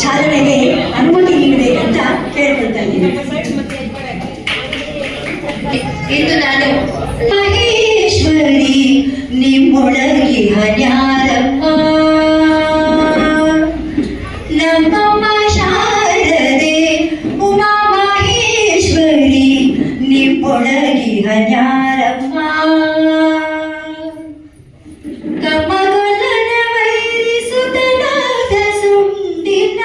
ಚಾಲನೆಗೆ ಅನುಮತಿ ನೀಡಬೇಕಂತ ಕೇಳ್ಕೊಳ್ತಾ ಇದ್ದೀನಿ. ಇಂದು ನಾನು ಮಹೇಶ್ವರಿ ನಿಮ್ಮೊಳಗಿಹ ಜ್ಞಾನಮ್ಮ ನಮ್ಮಮ್ಮ ಶಾರದೆ ಉಮಾ ಮಹೇಶ್ವರಿ ನಿಮ್ಮೊಳಗಿಹ ಜ್ಞಾನಮ್ಮ ಕಮಗಲನ ವೈರಿಸುತ್ತನಾದ ಸುಂದಿನ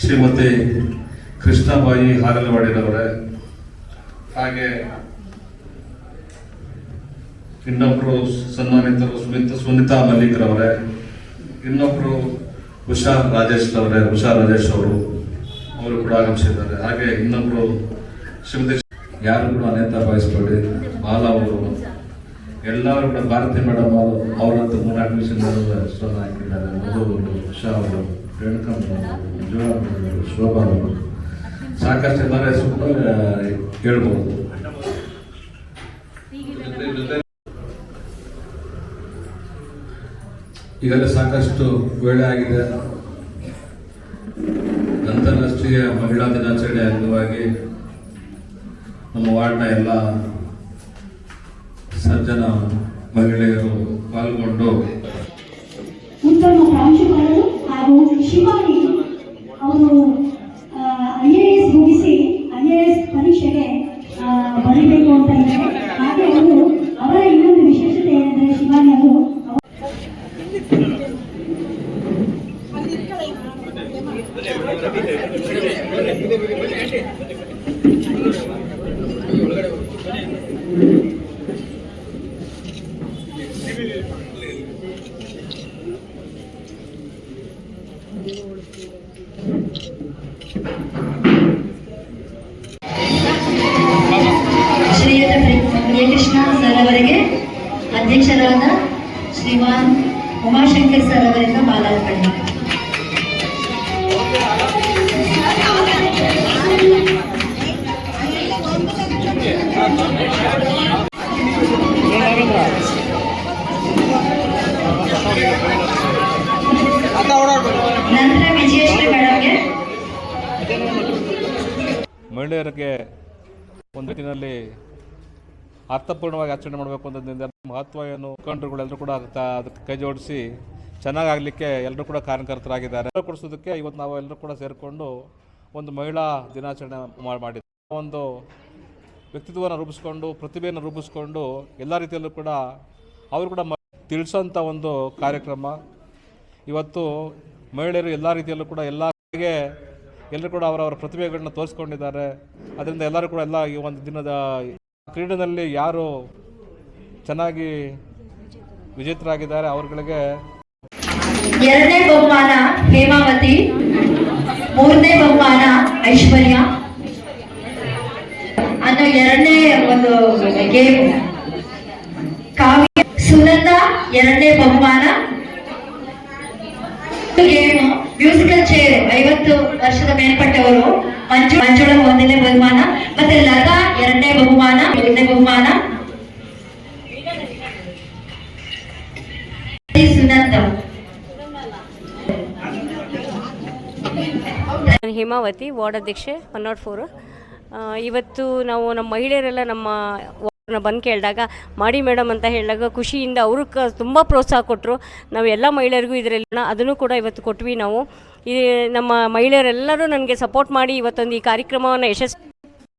ಶ್ರೀಮತಿ ಕೃಷ್ಣಾಬಾಯಿ ಹಾಗಲವಾಡಿರವರೇ, ಹಾಗೆ ಇನ್ನೊಬ್ರು ಸನ್ಮಾನಿತರು ಸುನಿತಾ ಮಲ್ಲಿಕ್ರವರೇ, ಇನ್ನೊಬ್ರು ಉಷಾ ರಾಜೇಶ್ ಅವರು ಕೂಡ ಆಗಮಿಸಿದ್ದಾರೆ. ಹಾಗೆ ಇನ್ನೊಬ್ರು ಶ್ರೀಮತಿ ಯಾರು ಕೂಡ ಅನೇತ ಭಾವಿಸ್ಬೇಡಿ, ಬಾಲ ಅವರು ಎಲ್ಲರೂ ಕೂಡ ಭಾರತಿ ಮೇಡಮ್ ಅವರಂತೂ 3 ವಿಷಯ ಹಾಕಿದ್ದಾರೆ. ಮಧು, ಉಷಾ ಅವರು, ರೇಣುಕಾ ಶೋಭಾ ಅವರು, ಸಾಕಷ್ಟು ಎಲ್ಲರ ಹೆಸರು ಕೂಡ ಹೇಳ್ಬೋದು. ಈಗಲೇ ಸಾಕಷ್ಟು ವೇಳೆ ಆಗಿದೆ. ಅಂತಾರಾಷ್ಟ್ರೀಯ ಮಹಿಳಾ ದಿನಾಚರಣೆ ಅಂಗವಾಗಿ ನಮ್ಮ ವಾರ್ಡ್ನ ಎಲ್ಲ ಸಜ್ಜನ ಮಹಿಳೆಯರು ಪಾಲ್ಗೊಂಡು ಉತ್ತಮ ಪ್ರಾಂಶುಪಾಲರು ಹಾಗೂ ಶಿವಾನಿ ಅವರು IAS ಮುಗಿಸಿ IAS ಪರೀಕ್ಷೆಗೆ ಬರೀಬೇಕು ಅಂತ ಇದ್ದಾರೆ. ಹಾಗೆ ಅವರ ಇನ್ನೊಂದು ವಿಶೇಷತೆ ಏನೆಂದರೆ ಶಿವಾನಿ ಅವರು ಶ್ರೀಯುತ ಪ್ರಿಯಕೃಷ್ಣ ಸರ್ ಅವರಿಗೆ ಅಧ್ಯಕ್ಷರಾದ ಶ್ರೀಮಾನ್ ಉಮಾಶಂಕರ್ ಸರ್ ಅವರಿಂದ ಮಾಲಾರ್ಪಣೆ. ನಂತರ ವಿಜಯಶ್ರೀ ಮೇಡಮ್ಗೆ ಮಹಿಳೆಯರಿಗೆ ಒಂದು ರೀತಿಯಲ್ಲಿ ಅರ್ಥಪೂರ್ಣವಾಗಿ ಆಚರಣೆ ಮಾಡಬೇಕು ಅನ್ನೋದ್ರಿಂದ ಮಹತ್ವ ಏನು ಮುಖಂಡರುಗಳೆಲ್ಲರೂ ಕೂಡ ಅದಕ್ಕೆ ಕೈ ಜೋಡಿಸಿ ಚೆನ್ನಾಗಾಗಲಿಕ್ಕೆ ಎಲ್ಲರೂ ಕೂಡ ಕಾರಣಕರ್ತರಾಗಿದ್ದಾರೆ. ಕೊಡಿಸೋದಕ್ಕೆ ಇವತ್ತು ನಾವು ಎಲ್ಲರೂ ಕೂಡ ಸೇರಿಕೊಂಡು ಒಂದು ಮಹಿಳಾ ದಿನಾಚರಣೆ ಮಾಡಿದ್ವಿ. ಒಂದು ವ್ಯಕ್ತಿತ್ವವನ್ನು ರೂಪಿಸ್ಕೊಂಡು, ಪ್ರತಿಭೆಯನ್ನು ರೂಪಿಸ್ಕೊಂಡು ಎಲ್ಲ ರೀತಿಯಲ್ಲೂ ಕೂಡ ಅವರು ಕೂಡ ತಿಳಿಸೋಂಥ ಒಂದು ಕಾರ್ಯಕ್ರಮ. ಇವತ್ತು ಮಹಿಳೆಯರು ಎಲ್ಲ ರೀತಿಯಲ್ಲೂ ಕೂಡ ಎಲ್ಲರೂ ಕೂಡ ಅವರವರ ಪ್ರತಿಭೆಗಳನ್ನ ತೋರಿಸ್ಕೊಂಡಿದ್ದಾರೆ. ಅದರಿಂದ ಎಲ್ಲರೂ ಕೂಡ ಈ ಒಂದು ದಿನದ ಕ್ರೀಡೆಯಲ್ಲಿ ಯಾರು ಚೆನ್ನಾಗಿ ವಿಜೇತರಾಗಿದ್ದಾರೆ ಅವರುಗಳಿಗೆ 2ನೇ ಬಹುಮಾನ ಹೇಮಾವತಿ, 3ನೇ ಬಹುಮಾನ ಐಶ್ವರ್ಯ ಅನ್ನೋ 2ನೇ ಒಂದು ಗೇಮ್. ಕಾವ್ಯ ಸುನಂದ 2ನೇ ಬಹುಮಾನ ಗೇಮ್ ಮ್ಯೂಸಿಕಲ್ ಚೇರ್ 50 ವರ್ಷದ ಮೇಲ್ಪಟ್ಟವರು ಮಂಜುಳ 1ನೇ ಬಹುಮಾನ, ಮತ್ತೆ ಲತಾ 2ನೇ ಬಹುಮಾನ, 3ನೇ ಬಹುಮಾನ ಸುನಂದ. ಹೇಮಾವತಿ, ವಾರ್ಡ್ ಅಧ್ಯಕ್ಷೆ 104. ಇವತ್ತು ನಾವು ನಮ್ಮ ಮಹಿಳೆಯರೆಲ್ಲ ನಮ್ಮ ವಾರ್ಡ್ನ ಬಂದು ಕೇಳಿದಾಗ ಮಾಡಿ ಮೇಡಮ್ ಅಂತ ಹೇಳಿದಾಗ ಖುಷಿಯಿಂದ ಅವರು ತುಂಬ ಪ್ರೋತ್ಸಾಹ ಕೊಟ್ಟರು. ನಾವು ಎಲ್ಲ ಮಹಿಳೆಯರಿಗೂ ಇದರಲ್ಲಿ ಅದನ್ನು ಕೂಡ ಇವತ್ತು ಕೊಟ್ವಿ ನಾವು. ಈ ನಮ್ಮ ಮಹಿಳೆಯರೆಲ್ಲರೂ ನನಗೆ ಸಪೋರ್ಟ್ ಮಾಡಿ ಇವತ್ತೊಂದು ಈ ಕಾರ್ಯಕ್ರಮವನ್ನು ಯಶಸ್ವಿ